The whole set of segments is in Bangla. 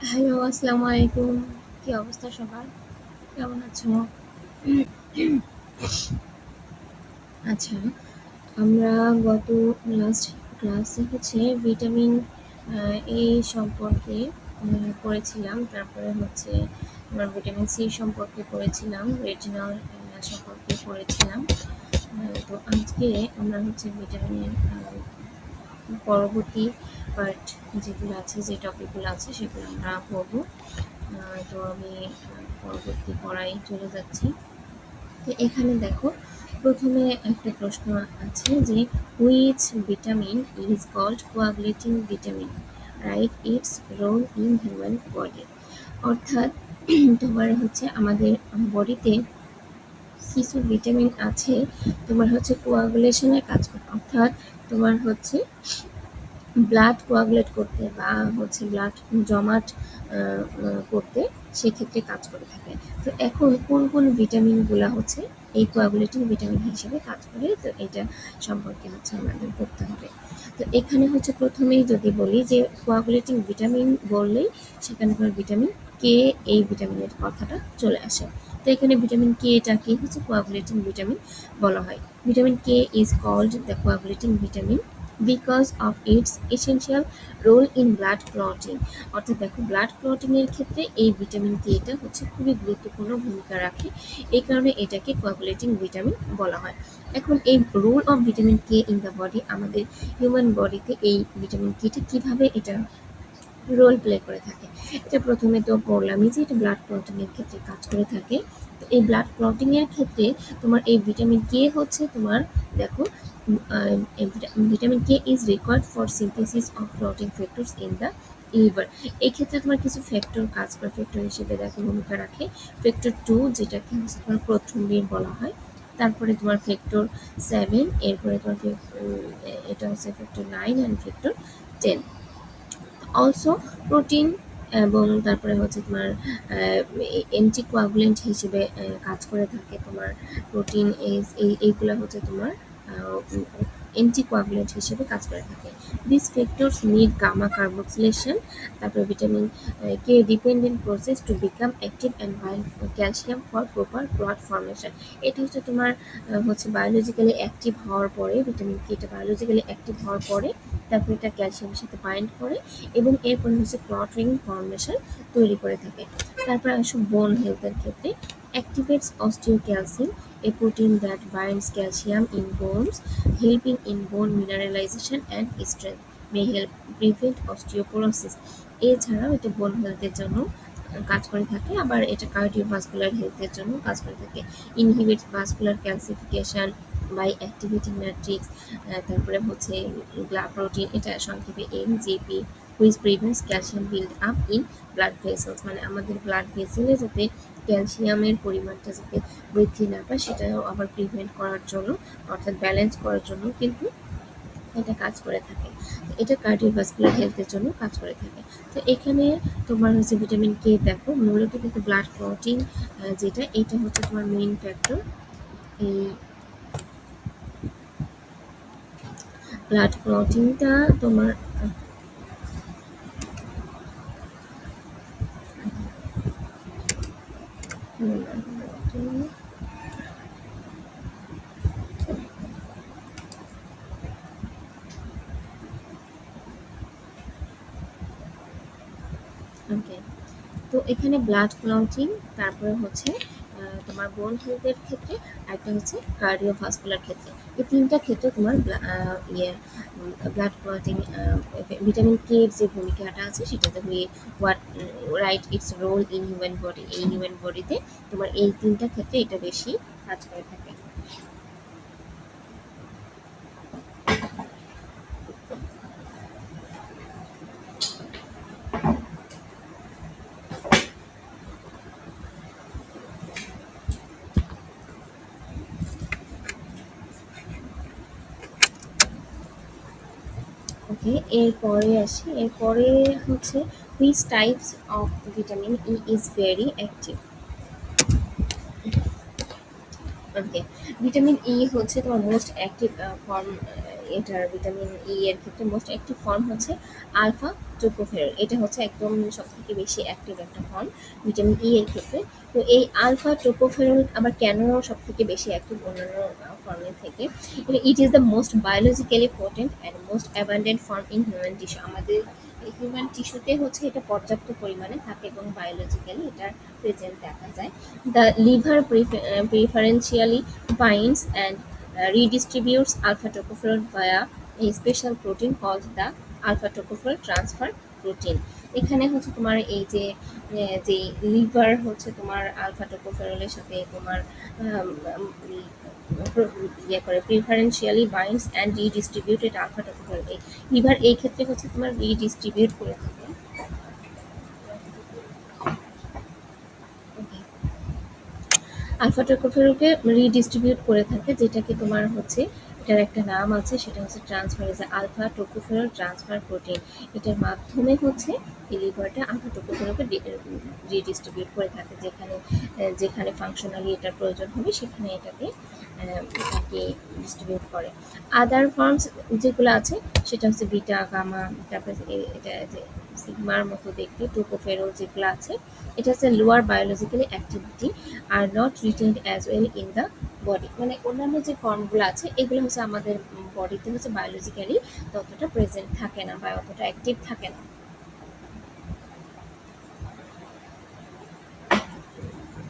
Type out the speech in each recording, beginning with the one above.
হ্যালো, আসসালামু আলাইকুম। কি অবস্থা সবার? কেমন আছো? আচ্ছা, আমরা গত লাস্ট ক্লাসে হচ্ছে ভিটামিন এ সম্পর্কে পড়েছিলাম। তারপরে হচ্ছে আমরা ভিটামিন সি সম্পর্কে পড়েছিলাম, রেটিনল সম্পর্কে পড়েছিলাম। তো আজকে আমরা হচ্ছে ভিটামিনের পরবর্তী পার্ট যেগুলো আছে, যে টপিকগুলো আছে সেগুলো আমরা পড়বো। তো আমি পরবর্তী পড়ায় চলে যাচ্ছি। তো এখানে দেখো, প্রথমে একটা প্রশ্ন আছে যে which vitamin is called coagulating vitamin, right its role in human body. অর্থাৎ তোমার হচ্ছে আমাদের বডিতে কিছু ভিটামিন আছে, তোমার হচ্ছে কোয়াগুলেশনের কাজ করে। অর্থাৎ তোমার হচ্ছে ব্লাড কোয়াগুলেট করতে বা হচ্ছে ব্লাড জমাট করতে সেক্ষেত্রে কাজ করে থাকে। তো এখন কোন কোন ভিটামিনগুলা হচ্ছে এই কোয়াগুলেটিং ভিটামিন হিসেবে কাজ করে, তো এটা সম্পর্কে হচ্ছে আমাদের পড়তে হবে। তো এখানে হচ্ছে প্রথমেই যদি বলি যে কোয়াগুলেটিং ভিটামিন বললেই সেখানে তোমার ভিটামিন কে, এই ভিটামিনের কথাটা চলে আসে। তো এখানে ভিটামিন কে এটাকে হচ্ছে কোয়াগুলেটিং ভিটামিন বলা হয়। Vitamin K is called the coagulating vitamin because of its essential role in blood clotting. অর্থাৎ দেখো, ব্লাড ক্লটিংয়ের ক্ষেত্রে এই ভিটামিন কে এটা হচ্ছে খুবই গুরুত্বপূর্ণ ভূমিকা রাখে। এই কারণে এটাকে কোয়াগুলেটিং ভিটামিন বলা হয়। এখন এই role of vitamin K in the body, আমাদের হিউম্যান বডিতে এই ভিটামিন কেটা কিভাবে এটা রোল প্লে করে থাকে, এটা প্রথমে তো পড়লামই যে এটা ব্লাড ক্লটিং এর ক্ষেত্রে কাজ করে থাকে। তো এই ব্লাড ক্লটিং এর ক্ষেত্রে তোমার এই ভিটামিন কে হচ্ছে তোমার, দেখো, vitamin K is required for synthesis of clotting factors in the liver. এই ক্ষেত্রে তোমার কিছু ফ্যাক্টর কাজ করে, ফ্যাক্টর হিসেবে দেখো ভূমিকা রাখে। ফ্যাক্টর 2 যেটাকে হচ্ছে তোমার প্রথমবির বলা হয়। তারপরে তোমার ফ্যাক্টর 7, এরপরে তোমার এটা হচ্ছে factor 9 and factor 10। Also protein, এবং তারপরে হচ্ছে তোমার অ্যান্টিকোয়াগুলেন্ট হিসেবে কাজ করে থাকে। তোমার প্রোটিন এইগুলা হচ্ছে তোমার অ্যান্টিকোয়াগুলেন্ট হিসেবে কাজ করে থাকে। This factors need gamma carboxylation, তারপরে vitamin K dependent process to become active and bind calcium for proper blood formation. এটা হচ্ছে তোমার হচ্ছে বায়োলজিক্যালি অ্যাক্টিভ হওয়ার পরে, ভিটামিন কে এটা বায়োলজিক্যালি অ্যাক্টিভ হওয়ার পরে তারপরে এটা ক্যালসিয়ামের সাথে বাইন্ড করে এবং এরপরে হচ্ছে ক্লট রিং ফর্মেশন তৈরি করে থাকে। তারপরে আসো বোন হেলথের ক্ষেত্রে, activates osteocalcin, a protein that binds calcium in bones, helping in bone mineralization and strength, may help prevent osteoporosis. এছাড়াও এটা বোন হেলথের জন্য কাজ করে থাকে, আবার এটা কার্ডিওভাস্কুলার হেলথের জন্য কাজ করে থাকে। Inhibits vascular calcification by activating matrix. তারপরে হচ্ছে প্রোটিন, এটা সংক্ষেপে MGP, which prevents calcium build up in blood vessels. মানে আমাদের ব্লাড ভেসেলে যাতে ক্যালসিয়ামের পরিমাণটা যাতে বৃদ্ধি না পায়, সেটাও আবার প্রিভেন্ট করার জন্য, অর্থাৎ ব্যালেন্স করার জন্য কিন্তু এটা কাজ করে থাকে। এটা কার্ডিওভাস্কুলার হেলথের জন্য কাজ করে থাকে। তো এখানে তোমার হচ্ছে ভিটামিন কে, দেখো মূলত কিন্তু ব্লাড ক্লটিং, যেটা এটা হচ্ছে তোমার মেইন ফ্যাক্টর। এই ব্লাড ক্লটিংটা তোমার ওকে। তো এখানে ব্লাড ক্লটিং, তারপরে হচ্ছে তোমার বোন হেলথের ক্ষেত্রে, আরেকটা হচ্ছে কার্ডিওভাস্কুলার ক্ষেত্রে। এই তিনটা ক্ষেত্রে তোমার ব্লাড ক্লটিং, ভিটামিন কে এর যে ভূমিকাটা আছে সেটাতে what right its role in human body, এই হিউম্যান বডিতে তোমার এই তিনটা ক্ষেত্রে এটা বেশি কাজ করে থাকে। ওকে, এরপরে আসি। এরপরে হচ্ছে which types of vitamin E is very active. Okay, vitamin E হচ্ছে তোমার মোস্ট অ্যাক্টিভ ফর্ম এটার ভিটামিন ই এর ক্ষেত্রে মোস্ট অ্যাক্টিভ ফর্ম হচ্ছে আলফা টোকোফেরল। এটা হচ্ছে একদম সবথেকে বেশি অ্যাক্টিভ একটা ফর্ম ভিটামিন ই এর ক্ষেত্রে। তো এই আলফা টোকোফেরল আবার কেন সবথেকে বেশি অ্যাক্টিভ অন্যান্য ফর্মের থেকে? It is the most biologically potent and most abundant form in human tissue. আমাদের হিউম্যান টিস্যুতে হচ্ছে এটা পর্যাপ্ত পরিমাণে থাকে এবং বায়োলজিক্যালি এটার প্রেজেন্ট দেখা যায়। The liver preferentially binds and redistributes alpha tocopherol via a special protein called the alpha tocopherol transfer protein। এখানে হচ্ছে তোমার এই যে যে লিভার হচ্ছে তোমার আলফা টোকোফেরলের সাথে তোমার ইয়ে করে preferentially binds and redistributed alpha tocopherol. Liver এই ক্ষেত্রে হচ্ছে তোমার রিডিস্ট্রিবিউট করে থাকে। আলফা টোকোফেরলকে রিডিস্ট্রিবিউট করে থাকে, যেটাকে তোমার হচ্ছে এটার একটা নাম আছে, সেটা হচ্ছে transferase alpha tocopherol transfer protein. এটার মাধ্যমে হচ্ছে এই লিভারটা আলফা টোকোফেরলকে রিডিস্ট্রিবিউট করে থাকে, যেখানে যেখানে ফাংশনালি এটার প্রয়োজন হবে সেখানে এটাকে এটাকে ডিস্ট্রিবিউট করে। আদার ফর্মস যেগুলো আছে সেটা হচ্ছে বিটা গামা, তারপরে এটা যে সিগমার মতো দেখতে টোকোফেরল যেগুলো আছে, এটা হচ্ছে lower biologically activity are not retained as well in the body. মানে অন্যান্য যে ফর্মগুলো আছে এগুলো হচ্ছে আমাদের বডিতে হচ্ছে বায়োলজিক্যালি ততটা প্রেজেন্ট থাকে না বা অতটা অ্যাক্টিভ থাকে না।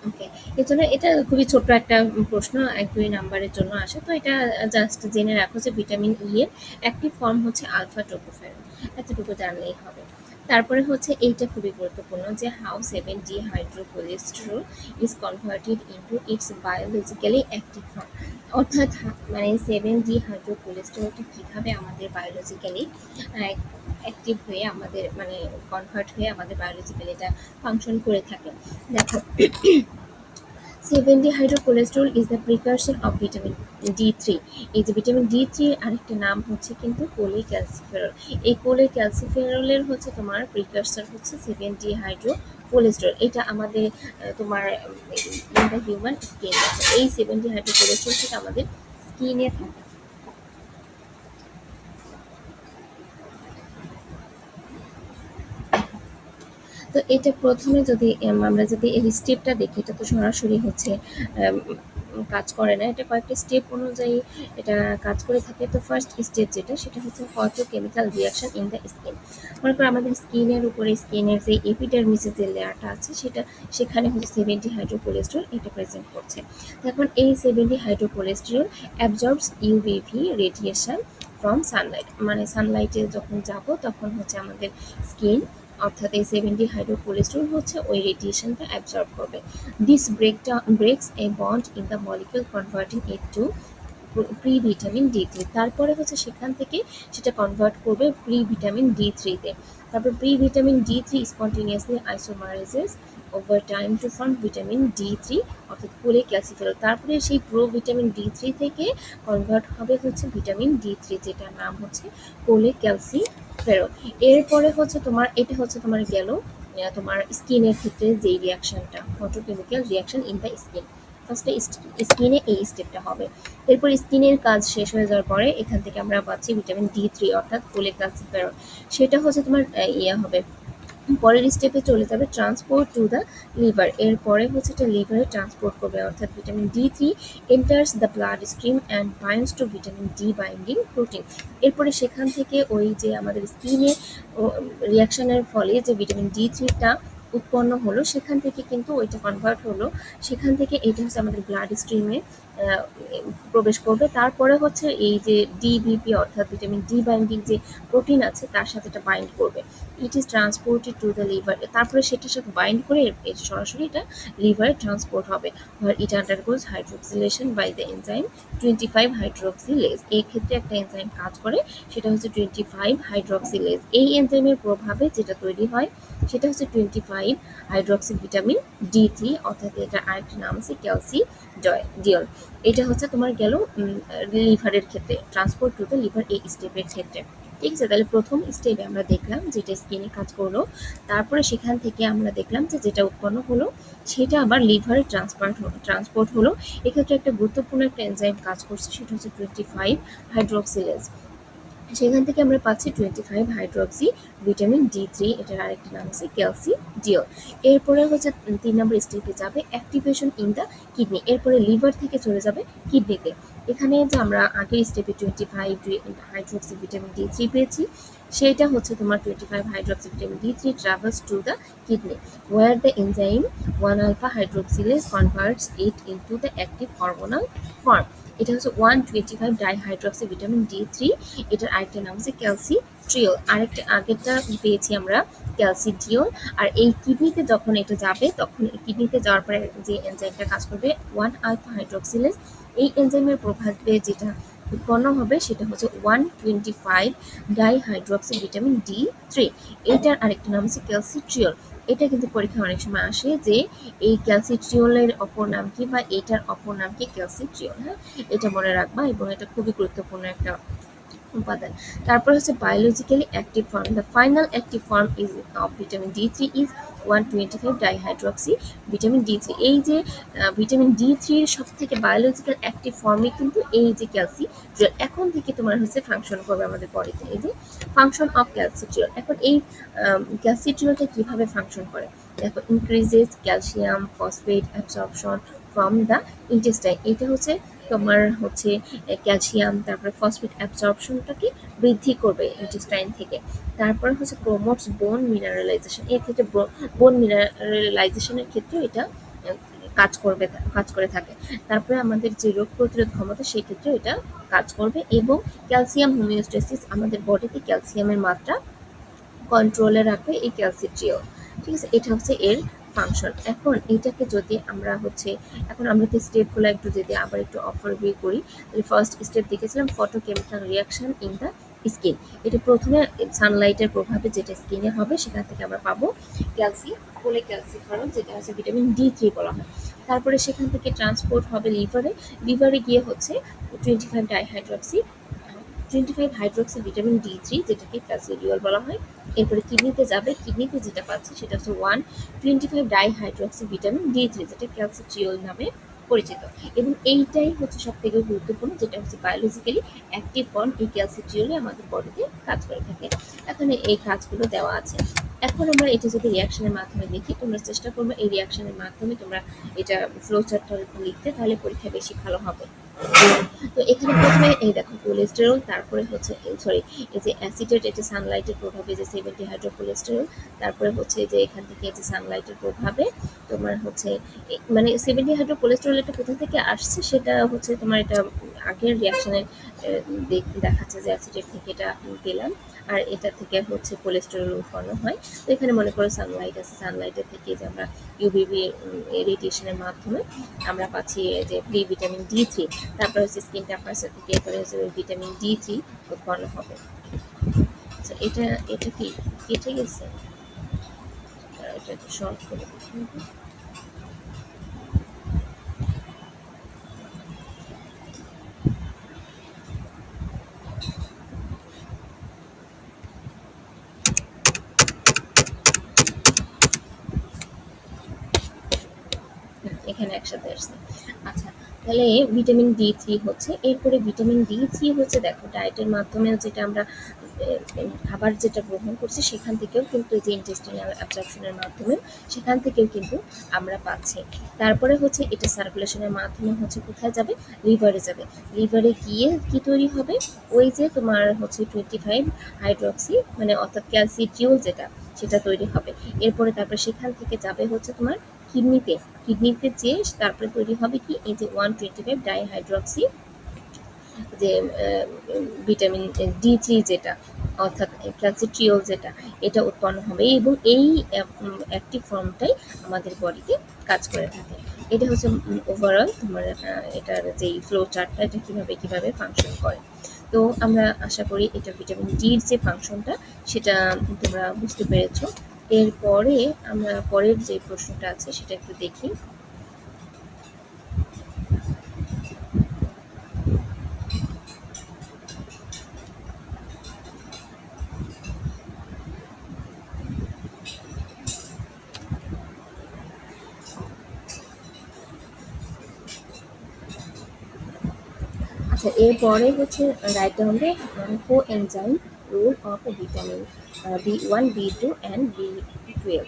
ওকে, এজন্য এটা খুবই ছোট্ট একটা প্রশ্ন, ১-২ নাম্বারের জন্য আসে। তো এটা জাস্ট জেনে রাখো যে ভিটামিন ই এর অ্যাক্টিভ ফর্ম হচ্ছে আলফা টোকোফেরল, এতটুকু জানলেই হবে। তারপরে হচ্ছে এইটা খুবই গুরুত্বপূর্ণ যে how 7 dehydrocholesterol is converted into its biologically active form. অর্থাৎ মানে 7 ডিহাইড্রোকোলেস্টেরলটা কীভাবে আমাদের বায়োলজিক্যালি অ্যাক্টিভ হয়ে আমাদের মানে কনভার্ট হয়ে আমাদের বায়োলজিক্যালি এটা ফাংশন করে থাকে। দেখো, 7 dehydrocholesterol is the প্রিকারসর of vitamin D3. এই যে ভিটামিন ডি3 এর আরেকটা নাম হচ্ছে কিন্তু কোলেক্যালসিফেরল। এই কোলেক্যালসিফেরলের হচ্ছে তোমার প্রিকারসর হচ্ছে 7 ডিহাইড্রোকোলেস্টেরল। এটা আমাদের তোমার ইন দ্য হিউম্যান স্কিন, এই 7 ডিহাইড্রোকোলেস্টেরল থেকে আমাদের স্কিনে থাকে। তো এটা প্রথমে যদি আমরা যদি এর স্টেপটা দেখি, এটা তো সরাসরি হচ্ছে কাজ করে না, এটা কয়েকটা স্টেপ অনুযায়ী এটা কাজ করে থাকে। তো ফার্স্ট স্টেপ যেটা, সেটা হচ্ছে photochemical reaction in the skin. মনে করো আমাদের স্কিনের উপরে স্কিনের যে এপিডার্মিসের যে লেয়ারটা আছে সেটা, সেখানে হচ্ছে 7 ডিহাইড্রোকোলেস্টেরল এটা প্রেজেন্ট করছে। এখন এই 7 ডিহাইড্রোকোলেস্টেরল অ্যাবজর্বস ইউভিভি রেডিয়েশন ফ্রম সানলাইট। মানে সানলাইটে যখন যাব তখন হচ্ছে আমাদের স্কিন, অর্থাৎ এই 7 ডিহাইড্রোকোলেস্টেরল হচ্ছে ওই রেডিয়েশনটা অ্যাবজর্ব করবে। This breaks a bond in the molecule converting it to previtamin D three. তারপরে হচ্ছে সেখান থেকে সেটা কনভার্ট করবে প্রি ভিটামিন ডি3-তে। তারপর previtamin D three spontaneously isomerises over time to form vitamin D three অর্থাৎ কোলেক্যালসিফেরল। তারপরে সেই প্রো ভিটামিন ডি3 থেকে কনভার্ট হবে হচ্ছে ভিটামিন ডি3, যেটার নাম হচ্ছে কোলেক্যালসিফেরল। এরপরে হচ্ছে তোমার এটা হচ্ছে তোমার গেল তোমার স্কিনের ক্ষেত্রে যেই রিয়াকশনটা, photochemical reaction in the skin. ফার্স্টে স্কিনে এই স্টেপটা হবে। এরপর স্কিনের কাজ শেষ হয়ে যাওয়ার পরে এখান থেকে আমরা পাচ্ছি ভিটামিন ডি3 অর্থাৎ কোলেক্যালসিফেরল। সেটা হচ্ছে তোমার ইয়ে হবে, পরের স্টেপে চলে যাবে ট্রান্সপোর্ট টু দ্য লিভার। এরপরে হচ্ছে এটা লিভারে ট্রান্সপোর্ট করবে, অর্থাৎ ভিটামিন ডি3 enters the blood stream and binds to vitamin D binding protein. এরপরে সেখান থেকে ওই যে আমাদের স্কিনে রিয়াকশনের ফলে যে ভিটামিন ডি3টা উৎপন্ন হলো সেখান থেকে কিন্তু ওইটা কনভার্ট হলো, সেখান থেকে এটা হচ্ছে আমাদের ব্লাড স্ট্রিমে প্রবেশ করবে। তারপরে হচ্ছে এই যে ডিবিপি অর্থাৎ ভিটামিন ডি বাইন্ডিং যে প্রোটিন আছে তার সাথে এটা বাইন্ড করবে। It is transported to the liver. তারপরে সেটার সাথে বাইন্ড করে সরাসরি এটা লিভারে ট্রান্সপোর্ট হবে। It undergoes hydroxylation by the enzyme 25 hydroxylase. এই ক্ষেত্রে একটা এনজাইম কাজ করে, সেটা হচ্ছে 25 হাইড্রোক্সিলেজ। এই এনজাইমের প্রভাবে যেটা তৈরি হয় সেটা হচ্ছে 25 হাইড্রোক্সি ভিটামিন ডি3, অর্থাৎ এটা আরেকটা নাম আছে ক্যালসিডিয়ল। এটা হচ্ছে তোমার গেল লিভারের ক্ষেত্রে ট্রান্সপোর্ট টু দ্য লিভার এই স্টেপের ক্ষেত্রে। ঠিক আছে, তাহলে প্রথম স্টেপে আমরা দেখলাম যেটা স্কিনে কাজ করলো, তারপরে সেখান থেকে আমরা দেখলাম যে যেটা উৎপন্ন হলো সেটা আবার লিভারে ট্রান্সপোর্ট হলো। এক্ষেত্রে একটা গুরুত্বপূর্ণ একটা এনজাইম কাজ করছে, সেটা হচ্ছে 25 হাইড্রোক্সিলেজ। সেখান থেকে আমরা পাচ্ছি 25 হাইড্রক্সি ভিটামিন D3, এটার আরেকটা নাম আছে ক্যালসিডিওল। এরপরে হচ্ছে 3 নম্বর স্টেপে যাবে অ্যাক্টিভেশন ইন দ্য কিডনি, এরপরে লিভার থেকে চলে যাবে কিডনিতে। এখানে যে আমরা আগের স্টেপে 25 হাইড্রক্সি ভিটামিন D3 পেয়েছি, সেটা হচ্ছে তোমার 25 hydroxy vitamin D3 travels to the kidney where the enzyme 1 alpha hydroxylase converts it into the active hormonal form। এটা হচ্ছে 125 ডাইহাইড্রক্সি ভিটামিন D3, এটার আরেকটা নাম হচ্ছে ক্যালসিট্রিওল, আরেকটা আগেরটা পেয়েছি আমরা ক্যালসিডিওল। আর এই কিডনিতে যখন এটা যাবে, তখন কিডনিতে যাওয়ার পরে যে এনজাইমটা কাজ করবে 1 alpha hydroxylase, এই এনজাইমের প্রভাবে যেটা উৎপন্ন হবে সেটা হচ্ছে 125 ডাইহাইড্রক্সি ভিটামিন D3, এইটার আরেকটা নাম হচ্ছে ক্যালসিট্রিওল। এটা কিন্তু পরীক্ষায় অনেক সময় আসে যে এই ক্যালসিট্রিওলের অপর নাম কি বা এটার অপর নাম কি ক্যালসিট্রিওল। হ্যাঁ, এটা মনে রাখবা এবং এটা খুবই গুরুত্বপূর্ণ একটা উপাদান। তারপর হচ্ছে biologically active form, the final active form is of vitamin D3 is 125 dihydroxy vitamin D3। এই যে ভিটামিন D3 এর সব থেকে বায়োলজিক্যাল অ্যাক্টিভ ফর্মই কিন্তু এই যে ক্যালসিট্রিওল। এখন থেকে তোমার হচ্ছে ফাংশন করবে আমাদের বডিতে, এই যে ফাংশন অফ ক্যালসিট্রিওল। এখন এই ক্যালসিট্রিওলটা কিভাবে ফাংশন করে দেখো, increases calcium phosphate absorption from the intestine, এটা হচ্ছে তোমার হচ্ছে ক্যালসিয়াম তারপরে ফসফেট অ্যাবসর্পশনটাকে বৃদ্ধি করবে ইন্টেস্টাইন থেকে। তারপরে হচ্ছে প্রমোটস বোন মিনারেলাইজেশন, এর ক্ষেত্রে বোন মিনারেলাইজেশনের ক্ষেত্রে এটা কাজ করে থাকে। তারপরে আমাদের যে রোগ প্রতিরোধ ক্ষমতা সেই ক্ষেত্রে এটা কাজ করবে, এবং ক্যালসিয়াম হোমিওস্টেসিস, আমাদের বডিতে ক্যালসিয়ামের মাত্রা কন্ট্রোলে রাখবে এই ক্যালসিট্রিওল। ঠিক আছে, এটা হচ্ছে এর ফাংশন। এখন এটাকে যদি আমরা হচ্ছে, এখন আমরা তো স্টেপগুলো একটু যদি আবার একটু ওভারভিউ করি, তাহলে ফার্স্ট স্টেপ দেখেছিলাম photochemical reaction in the skin. এটা প্রথমে সানলাইটের প্রভাবে যেটা স্কিনে হবে সেখান থেকে আমরা পাবো ক্যালসিফারল, যেটা হচ্ছে ভিটামিন D3 বলা হয়। তারপরে সেখান থেকে ট্রান্সপোর্ট হবে লিভারে, লিভারে গিয়ে হচ্ছে 25 হাইড্রক্সি ভিটামিন D3, যেটাকে ক্যালসিডিওল বলা হয়। এরপরে কিডনিতে যাবে, কিডনিতে যেটা পাচ্ছে সেটা হচ্ছে 125 ডাইহাইড্রক্সি ভিটামিন D3, যেটা ক্যালসিট্রিওল নামে পরিচিত। এবং এইটাই হচ্ছে সব থেকে গুরুত্বপূর্ণ, যেটা হচ্ছে বায়োলজিক্যালি অ্যাক্টিভ ফর্ম, এই ক্যালসিট্রিওলে আমাদের বডিতে কাজ করে থাকে। এখানে এই কাজগুলো দেওয়া আছে। এখন আমরা এটা যদি রিয়াকশনের মাধ্যমে দেখি, তোমরা চেষ্টা করবে এই রিয়াকশনের মাধ্যমে তোমরা এটা ফ্লো চার্টটা লিখতে, তাহলে পরীক্ষা বেশি ভালো হবে। তো এখানে প্রথমে এই দেখো কোলেস্টেরল, তারপরে হচ্ছে সরি এই যে অ্যাসিটেট, এটা সানলাইটের প্রভাবে যে 70 হাইড্রোকোলেস্টেরল, তারপরে হচ্ছে যে এখান থেকে যে সানলাইটের প্রভাবে তোমার হচ্ছে মানে 70 হাইড্রোকোলেস্টেরল এটা কোথা থেকে আসছে সেটা হচ্ছে তোমার এটা আগের রিয়াকশনের দেখাচ্ছে যে অ্যাসিটেট থেকে এটা পেলাম, আর এটা থেকে হচ্ছে কোলেস্টেরল উৎপন্ন হয়। তো এখানে মনে করো সানলাইট আছে, সানলাইটের থেকে যে আমরা ইউভিবি রেডিয়েশনের মাধ্যমে আমরা পাচ্ছি যে ভিটামিন D3, তারপরে হচ্ছে স্কিন টেম্পারেচার থেকে এরপরে হচ্ছে ভিটামিন D3 উৎপন্ন হবে। আচ্ছা, এটা এটা কি কেটে গেছে? এটা একটু শর্ট করে দেখি। এখানে একসাথে আসছে। আচ্ছা, তাহলে ভিটামিন D3 হচ্ছে, এরপরে ভিটামিন D3 হচ্ছে দেখো ডায়েটের মাধ্যমে যেটা আমরা খাবার যেটা গ্রহণ করছি সেখান থেকেও কিন্তু যে ইন্টেস্টাইনাল অ্যাবজর্পশনের মাধ্যমে সেখান থেকেও কিন্তু আমরা পাচ্ছি। তারপরে হচ্ছে এটা সার্কুলেশনের মাধ্যমে হচ্ছে কোথায় যাবে, লিভারে যাবে। লিভারে গিয়ে কি তৈরি হবে, ওই যে তোমার হচ্ছে 25 হাইড্রক্সি মানে অর্থাৎ ক্যালসিট্রিওল যেটা, সেটা তৈরি হবে। এরপরে তারপরে সেখান থেকে যাবে হচ্ছে তোমার কিডনিতে, কিডনিতে যেয়ে তারপরে তৈরি হবে কি এই যে 125 ডাইহাইড্রক্সি যে ভিটামিন D3 যেটা অর্থাৎ ক্যালসিট্রিওল যেটা, এটা উৎপন্ন হবে এবং এই অ্যাক্টিভ ফর্মটাই আমাদের বডিতে কাজ করে থাকে। এটা হচ্ছে ওভারঅল তোমার এটার যেই ফ্লো চার্টটা, এটা কিভাবে ফাংশন করে। তো আমরা আশা করি এটা ভিটামিন ডির যে ফাংশনটা সেটা তোমরা বুঝতে পেরেছো। এরপরে আমরা পরের যে প্রশ্নটা আছে সেটা একটু দেখি। আচ্ছা, আচ্ছা, এরপরে হচ্ছে right down the coenzyme role of vitamin B1, B2 and B12.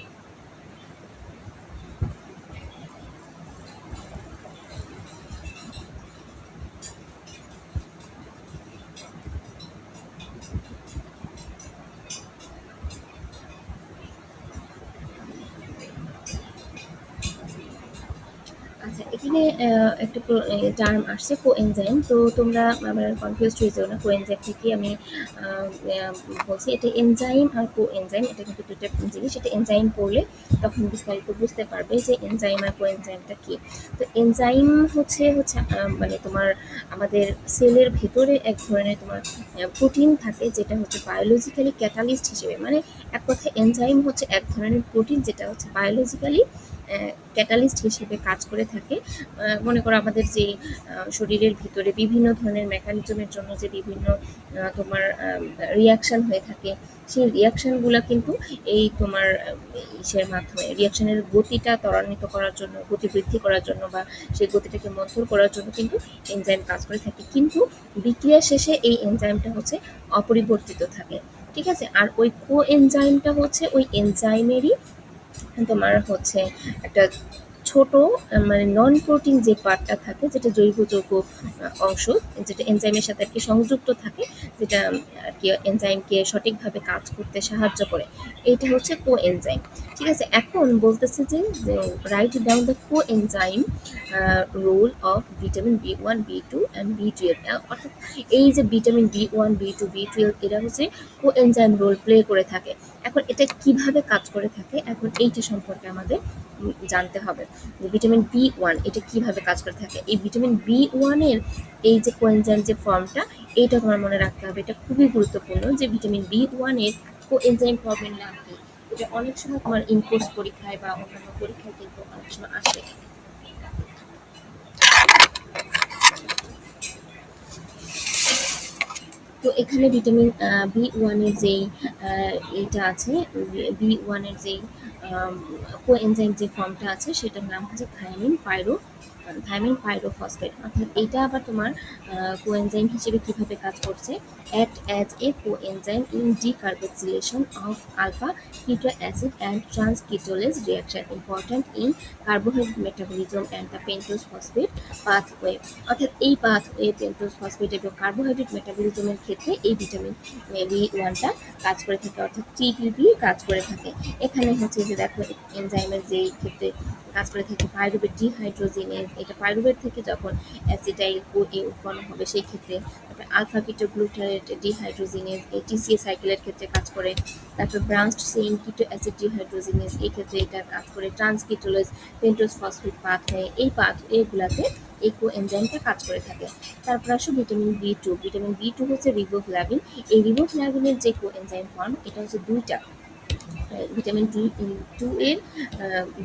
আচ্ছা, এখানে একটা টার্ম আসছে কোএনজাইম। তো তোমরা আবার কনফিউজড হয়ে যাও না। কোএনজাইম থেকে আমি আহ, আহ, বলছি এটা এনজাইম আর কোএনজাইম, এটা কিন্তু দুটো জিনিস। এটা এনজাইম পড়লে তখন বিস্তারিত বুঝতে পারবে যে এনজাইম আর কোএনজাইমটা কি। তো এনজাইম হচ্ছে হচ্ছে মানে তোমার আমাদের সেলের ভেতরে এক ধরনের তোমার প্রোটিন থাকে, যেটা হচ্ছে বায়োলজিক্যালি ক্যাটালিস্ট হিসেবে, মানে এক কথায় এনজাইম হচ্ছে এক ধরনের প্রোটিন যেটা হচ্ছে বায়োলজিক্যালি ক্যাটালিস্ট হিসেবে কাজ করে থাকে। মনে করো আমাদের যে শরীরের ভিতরে বিভিন্ন ধরনের মেকানিজমের জন্য যে বিভিন্ন তোমার রিয়াকশন হয়ে থাকে, সেই রিয়াকশনগুলো কিন্তু এই তোমার ইসের মাধ্যমে রিয়াকশনের গতিটা ত্বরান্বিত করার জন্য, গতি বৃদ্ধি করার জন্য বা সেই গতিটাকে মন্থর করার জন্য কিন্তু এনজাইম কাজ করে থাকে। কিন্তু বিক্রিয়া শেষে এই এনজাইমটা হচ্ছে অপরিবর্তিত থাকে। ঠিক আছে, আর ওই কো এনজাইমটা হচ্ছে ওই এনজাইমেরই তোমার হচ্ছে একটা ছোট মানে নন প্রোটিন যে পার্টটা থাকে, যেটা জৈব যৌগ অংশ, যেটা এনজাইমের সাথে আর কি সংযুক্ত থাকে, যেটা আর কি এনজাইমকে সঠিকভাবে কাজ করতে সাহায্য করে, এইটা হচ্ছে কো এনজাইম। ঠিক আছে, এখন বলতেছে যে right down the co enzyme role of vitamin B1, B2 and B12। অর্থাৎ এই যে ভিটামিন B1, B2, B12 এরা হচ্ছে কো এনজাইম রোল প্লে করে থাকে। এখন এটা কিভাবে কাজ করে থাকে, এখন এইটা সম্পর্কে আমাদের জানতে হবে যে ভিটামিন B1 এটা কিভাবে কাজ করে থাকে। এই ভিটামিন B1 এর এই যে কোএনজাইম যে ফর্মটা, এইটা তোমার মনে রাখতে হবে। এটা খুবই গুরুত্বপূর্ণ যে ভিটামিন B1 এর কোএনজাইম ফর্মের নাম কি। এটা অনেক সময় তোমার ইনকোর্স পরীক্ষায় বা অন্যান্য পরীক্ষায় কিন্তু অনেক সময় আসে। তো এখানে ভিটামিন B1 এর যেই এইটা আছে, B1 এর যেই কোএনজাইম যে ফর্মটা আছে সেটার নাম হচ্ছে থাইমিন পাইরোফসফেট। অর্থাৎ এইটা আবার তোমার কোএনজাইম হিসেবে কিভাবে কাজ করছে, act as a coenzyme in decarboxylation of alpha keto acid and trans-ketolase reaction important in carbohydrate metabolism and the pentose phosphate pathway। অর্থাৎ এই পাথওয়ে পেন্টোজ ফসফেট এবং কার্বোহাইড্রেট মেটাবলিজমের ক্ষেত্রে এই ভিটামিন B1টা কাজ করে থাকে, অর্থাৎ টিপিপি কাজ করে থাকে। এখানে হচ্ছে যে দেখো এনজাইমের যেই ক্ষেত্রে কাজ করে থাকে পাইরুভেট ডিহাইড্রোজিনেজ, এটা পাইরুভেট থেকে যখন অ্যাসিটাইল কোএ উৎপন্ন হবে সেই ক্ষেত্রে, তারপরে আলফা কিটো গ্লুটারেট ডিহাইড্রোজিনেজ এই টিসিএ সাইকেলের ক্ষেত্রে কাজ করে, তারপর ব্রাঞ্চড চেইন কিটো অ্যাসিড ডিহাইড্রোজিনেজ এই ক্ষেত্রে এটা কাজ করে, ট্রান্সকিটোলেজ পেন্টোজ ফসফেট পাথওয়ে এই পাথওয়েগুলোতে এই কোএনজাইমটা কাজ করে থাকে। তারপর আসো ভিটামিন B2। ভিটামিন B2 হচ্ছে রিবোফ্লাভিন। এই রিবোফ্লাভিনের যে কোএনজাইম ফর্ম এটা হচ্ছে দুইটা। ভিটামিন টু এর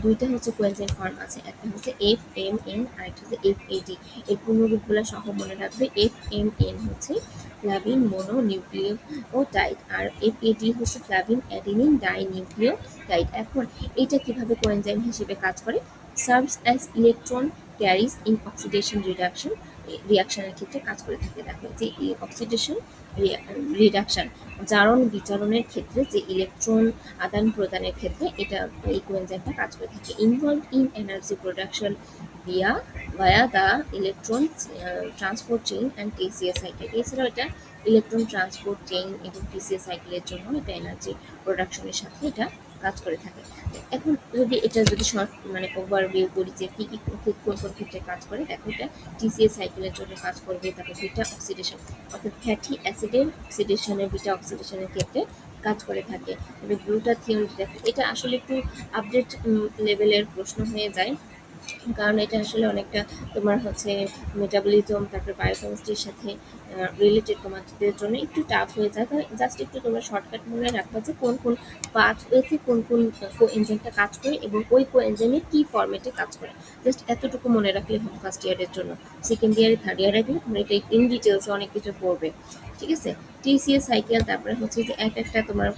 দুইটা হচ্ছে কোএনজাইম ফর্ম আছে, একটা হচ্ছে FMN আর একটা হচ্ছে FAD। এর পূর্ণরূপগুলো সহ মনে রাখবে। FMN হচ্ছে ফ্লাভিন মোনো নিউক্লিওটাইড আর FAD হচ্ছে ফ্লাভিন অ্যাডিনিন ডাইনিউক্লিওটাইড। এখন এটা কিভাবে কোএনজাইম হিসেবে কাজ করে, serves as electron carriers in oxidation রিয়াকশনের ক্ষেত্রে কাজ করে থাকে। দেখো যে অক্সিডেশন রিডাকশন জারণ বিচারণের ক্ষেত্রে যে ইলেকট্রন আদান প্রদানের ক্ষেত্রে এটা এই কোএনজাইমটা কাজ করে থাকে। Involve in energy production via the electron transport chain and TCA cycle. এছাড়াও এটা ইলেকট্রন ট্রান্সপোর্ট চেইন এবং টিসিএ সাইকেলের জন্য এটা এনার্জি প্রোডাকশনের সাথে এটা কাজ করে থাকে। এখন যদি শর্ট মানে ওভারভিউ করি যে কী কী কোন কোন ক্ষেত্রে কাজ করে, দেখো এটা টিসিএ সাইকেলের জন্য কাজ করবে, তারপর বিটা অক্সিডেশন অর্থাৎ ফ্যাটি অ্যাসিডের অক্সিডেশনের বিটা অক্সিডেশনের ক্ষেত্রে কাজ করে থাকে। তবে গ্লুটাথিয়ন দেখো এটা আসলে একটু আপডেট লেভেলের প্রশ্ন হয়ে যায়, কারণ এটা আসলে অনেকটা তোমার হচ্ছে মেটাবলিজম তারপরে বায়োকেমিস্ট্রির সাথে রিলেটেড, তোমাদের জন্য একটু টাফ হয়ে যায়। তাই জাস্ট একটু তোমরা শর্টকাট মনে রাখবা যে কোন কোন পাথওয়েতে কোন কোন কোএনজাইমটা কাজ করে এবং ওই কোএনজাইমে কী ফরম্যাটে কাজ করে, জাস্ট এতটুকু মনে রাখলে হবে ফার্স্ট ইয়ারের জন্য। সেকেন্ড ইয়ারে থার্ড ইয়ারে গেলে তোমরা এটা ইন ডিটেলসে অনেক কিছু পড়বে। ঠিক আছে, টিসিএস সাইকেল, তারপরে হচ্ছে যে একটা তোমার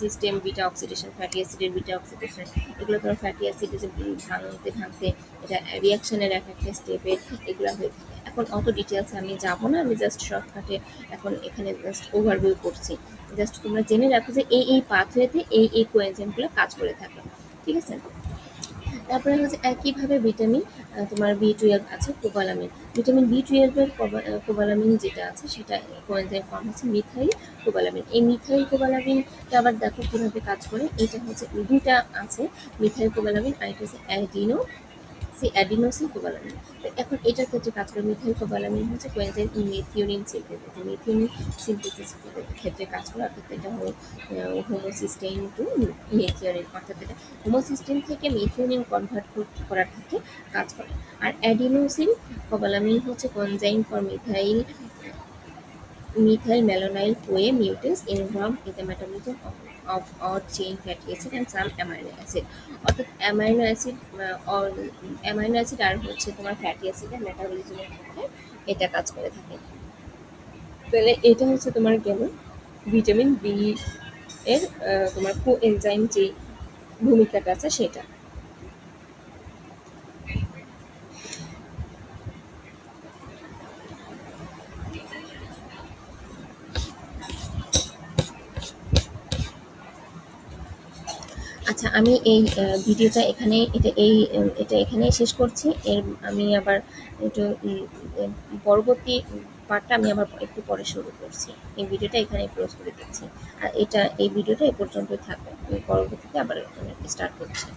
সিস্টেম বিটা অক্সিডেশন, ফ্যাটি অ্যাসিডের বিটা অক্সিডেশন, এগুলো তোমার ফ্যাটি অ্যাসিড যে ভাঙতে ভাঙতে এটা রিয়াকশনের একটা স্টেপে এগুলো হয়ে থাকে। এখন অত ডিটেলস আমি যাব না, আমি জাস্ট শর্টকাটে এখন এখানে জাস্ট ওভারভিউ করছি। জাস্ট তোমরা জেনে রাখো যে এই পাথওয়েতে এই কোএনজাইমগুলো কাজ করে থাকে, ঠিক আছে? তারপরে হচ্ছে একইভাবে ভিটামিন তোমার B12 আছে, কোবালামিন। ভিটামিন B12 এর কোবালামিন যেটা আছে সেটা কোএনজাইম ফর্ম হচ্ছে মিথাইল কোবালামিন। এই মিথাইল কোবালামিনটা আবার দেখো কিভাবে কাজ করে। এটা হচ্ছে দুইটা আছে, মিথাইল কোবালামিন আর এটা হচ্ছে অ্যাডিনোসিন কোবালামিন। তো এখন এটার ক্ষেত্রে কাজ করে মিথাইল কোবালামিন হচ্ছে coenzyme methionine synthesis, methionine synthesis ক্ষেত্রে কাজ করে, অর্থাৎ এটা হলো হোমোসিস্টেইন টু মেথিওনিন, অর্থাৎ এটা হোমোসিস্টেইন থেকে মেথিওনিন কনভার্ট করার ক্ষেত্রে কাজ করে। আর অ্যাডিনোসিন কোবালামিন হচ্ছে coenzyme for methyl malonyl CoA mutase involved in the metabolism of odd chain fatty acid and some amino acid, অর্থাৎ অ্যামাইনো অ্যাসিড আর হচ্ছে তোমার ফ্যাটি অ্যাসিডের মেটাবলিজমের ক্ষেত্রে এটা কাজ করে থাকে। তাহলে এটা হচ্ছে তোমার গেল ভিটামিন বি এর তোমার কোএনজাইম যে ভূমিকাটা আছে সেটা। আচ্ছা, আমি এই ভিডিওটা এখানে এটা এখানেই শেষ করছি। আমি আবার একটু পরবর্তী পার্টটা আমি আবার একটু পরে শুরু করছি। এই ভিডিওটা এখানে ক্লোজ করে দিচ্ছি। আর এই ভিডিওটা এ পর্যন্তই থাকবে। আমি পরবর্তীতে আবার স্টার্ট করছি।